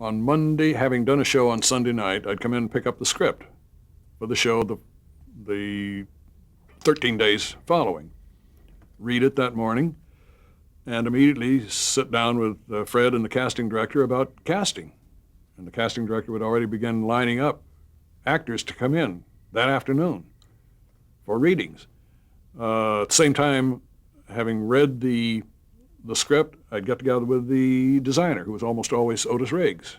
On Monday, having done a show on Sunday night, I'd come in and pick up the script for the show the 13 days following, read it that morning, and immediately sit down with Fred and the casting director about casting. And the casting director would already begin lining up actors to come in that afternoon for readings. At the same time, having read the script, I'd get together with the designer, who was almost always Otis Riggs,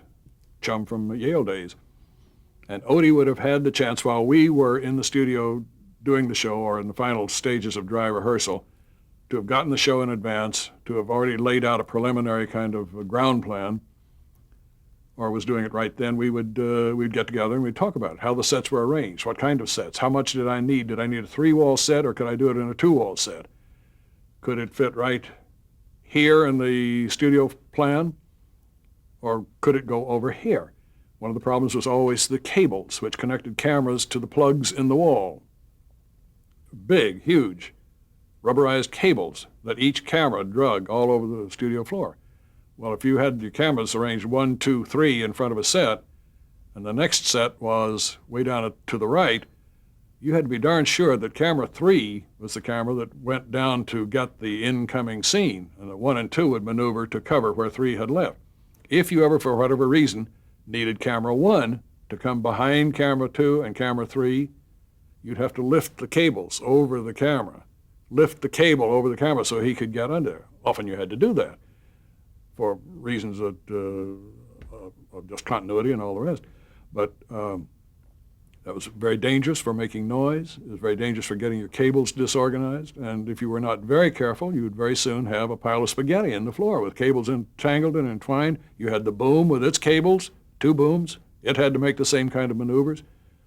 chum from Yale days. And Odie would have had the chance, while we were in the studio doing the show or in the final stages of dry rehearsal, to have gotten the show in advance, to have already laid out a preliminary kind of a ground plan, or was doing it right then. We'd get together and we'd talk about how the sets were arranged, what kind of sets, how much did I need? Did I need a 3-wall set, or could I do it in a 2-wall set? Could it fit right here in the studio plan, or could it go over here? One of the problems was always the cables which connected cameras to the plugs in the wall. Big, huge, rubberized cables that each camera drug all over the studio floor. Well, if you had your cameras arranged 1, 2, 3 in front of a set, and the next set was way down to the right, you had to be darn sure that camera 3 was the camera that went down to get the incoming scene, and that 1 and 2 would maneuver to cover where 3 had left. If you ever, for whatever reason, needed camera 1 to come behind camera 2 and camera 3, you'd have to lift the cables over the camera, lift the cable over the camera so he could get under. Often you had to do that for reasons of just continuity and all the rest. But that was very dangerous for making noise. It was very dangerous for getting your cables disorganized. And if you were not very careful, you would very soon have a pile of spaghetti in the floor with cables entangled and entwined. You had the boom with its cables, 2 booms. It had to make the same kind of maneuvers.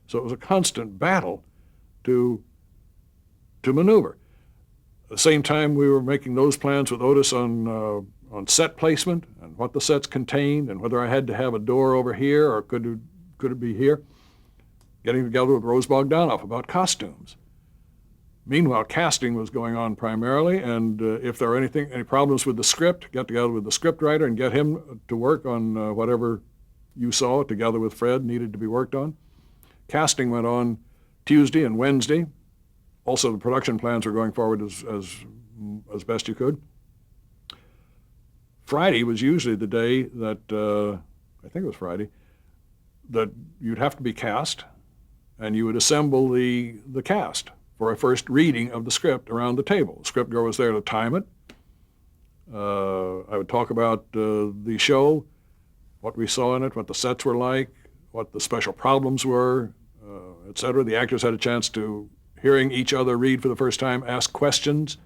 So it was a constant battle to maneuver. At the same time, we were making those plans with Otis on set placement and what the sets contained and whether I had to have a door over here or could it be here. Getting together with Rose Bogdanoff about costumes. Meanwhile, casting was going on primarily, and if there were any problems with the script, get together with the script writer and get him to work on whatever you saw together with Fred needed to be worked on. Casting went on Tuesday and Wednesday. Also, the production plans were going forward as best you could. Friday was usually the day that, I think it was Friday, that you'd have to be cast, and you would assemble the cast for a first reading of the script around the table. The script girl was there to time it. I would talk about the show, what we saw in it, what the sets were like, what the special problems were, etc. The actors had a chance to, hearing each other read for the first time, ask questions,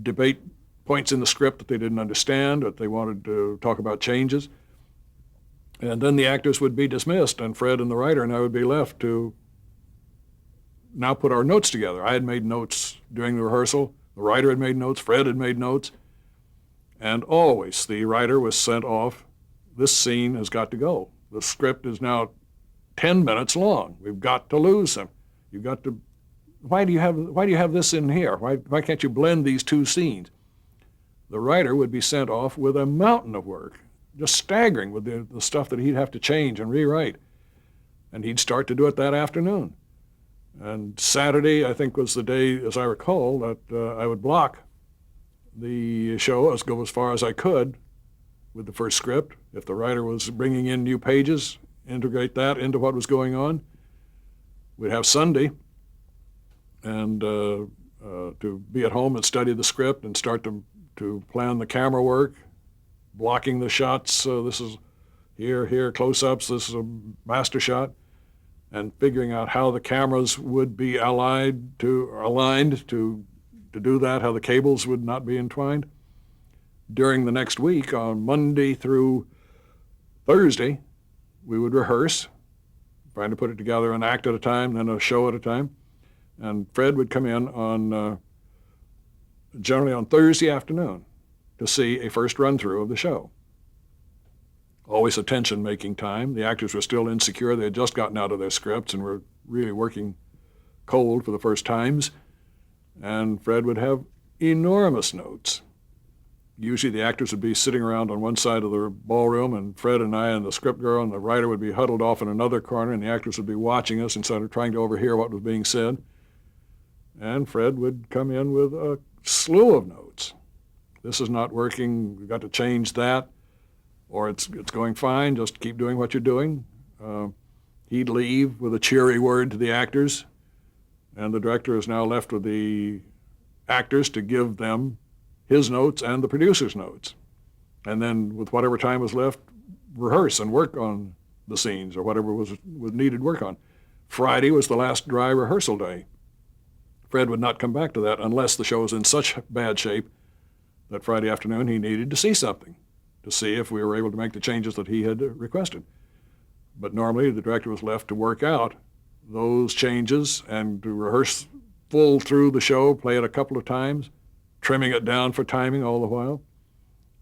debate points in the script that they didn't understand, that they wanted to talk about changes. And then the actors would be dismissed, and Fred and the writer and I would be left to now put our notes together. I had made notes during the rehearsal. The writer had made notes. Fred had made notes. And always the writer was sent off. This scene has got to go. The script is now 10 minutes long. We've got to lose him. You've got to. Why do you have this in here? Why can't you blend these 2 scenes? The writer would be sent off with a mountain of work, just staggering with the stuff that he'd have to change and rewrite. And he'd start to do it that afternoon. And Saturday, I think, was the day, as I recall, that I would block the show, go as far as I could with the first script. If the writer was bringing in new pages, integrate that into what was going on. We'd have Sunday and to be at home and study the script and start to plan the camera work, blocking the shots. This is here, close-ups. This is a master shot, and figuring out how the cameras would be aligned to do that, how the cables would not be entwined. During the next week, on Monday through Thursday, we would rehearse, trying to put it together an act at a time, then a show at a time. And Fred would come in on generally on Thursday afternoon to see a first run-through of the show. Always a tension-making time. The actors were still insecure. They had just gotten out of their scripts and were really working cold for the first times. And Fred would have enormous notes. Usually the actors would be sitting around on one side of the ballroom, and Fred and I and the script girl and the writer would be huddled off in another corner, and the actors would be watching us and sort of trying to overhear what was being said. And Fred would come in with a slew of notes. This is not working, we've got to change that, or it's going fine, just keep doing what you're doing. He'd leave with a cheery word to the actors, and the director is now left with the actors to give them his notes and the producer's notes. And then with whatever time was left, rehearse and work on the scenes or whatever was needed work on. Friday was the last dry rehearsal day. Fred would not come back to that unless the show was in such bad shape that Friday afternoon he needed to see something, to see if we were able to make the changes that he had requested. But normally the director was left to work out those changes and to rehearse full through the show, play it a couple of times, trimming it down for timing all the while,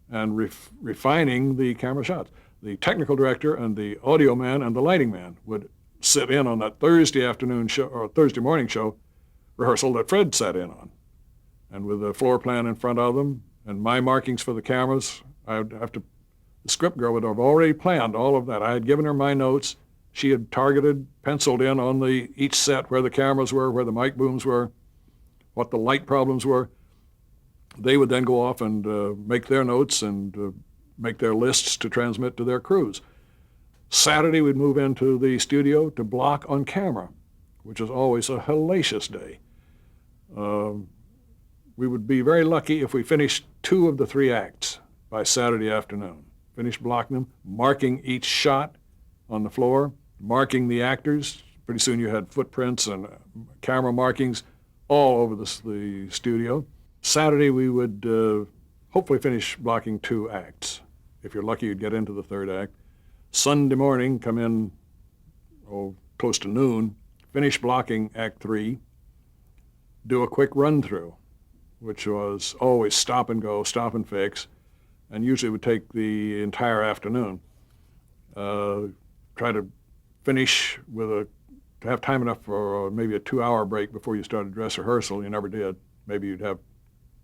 and refining the camera shots. The technical director and the audio man and the lighting man would sit in on that Thursday afternoon show or Thursday morning show rehearsal that Fred sat in on. And with the floor plan in front of them and my markings for the cameras, I would have to, the script girl would have already planned all of that. I had given her my notes. She had targeted, penciled in on each set where the cameras were, where the mic booms were, what the light problems were. They would then go off and make their notes and make their lists to transmit to their crews. Saturday, we'd move into the studio to block on camera, which is always a hellacious day. We would be very lucky if we finished 2 of the 3 acts by Saturday afternoon. Finished blocking them, marking each shot on the floor, marking the actors. Pretty soon you had footprints and camera markings all over the studio. Saturday we would hopefully finish blocking 2 acts. If you're lucky, you'd get into the 3rd act. Sunday morning, come in close to noon, finish blocking Act 3, do a quick run-through, which was always stop and go, stop and fix, and usually would take the entire afternoon. Try to finish to have time enough for maybe a 2-hour break before you started dress rehearsal. You never did. Maybe you'd have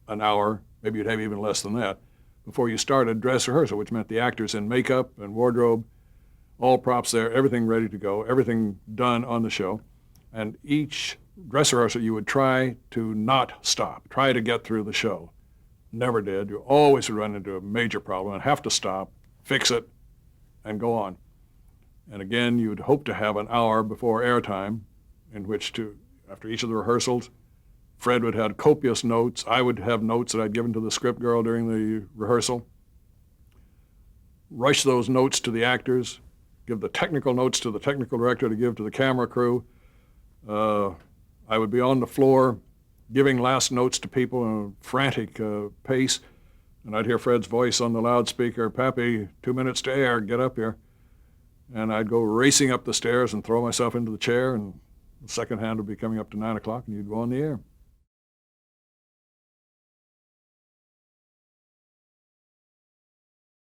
an hour, maybe you'd have even less than that, before you started dress rehearsal, which meant the actors in makeup and wardrobe, all props there, everything ready to go, everything done on the show. And each dress rehearsal you would try to not stop, try to get through the show. Never did. You always would run into a major problem and have to stop, fix it, and go on. And again, you'd hope to have an hour before airtime in which to, after each of the rehearsals, Fred would have copious notes. I would have notes that I'd given to the script girl during the rehearsal. Rush those notes to the actors, give the technical notes to the technical director to give to the camera crew. I would be on the floor giving last notes to people in a frantic pace, and I'd hear Fred's voice on the loudspeaker, "Pappy, 2 minutes to air, get up here." And I'd go racing up the stairs and throw myself into the chair, and the second hand would be coming up to 9 o'clock, and you'd go on the air.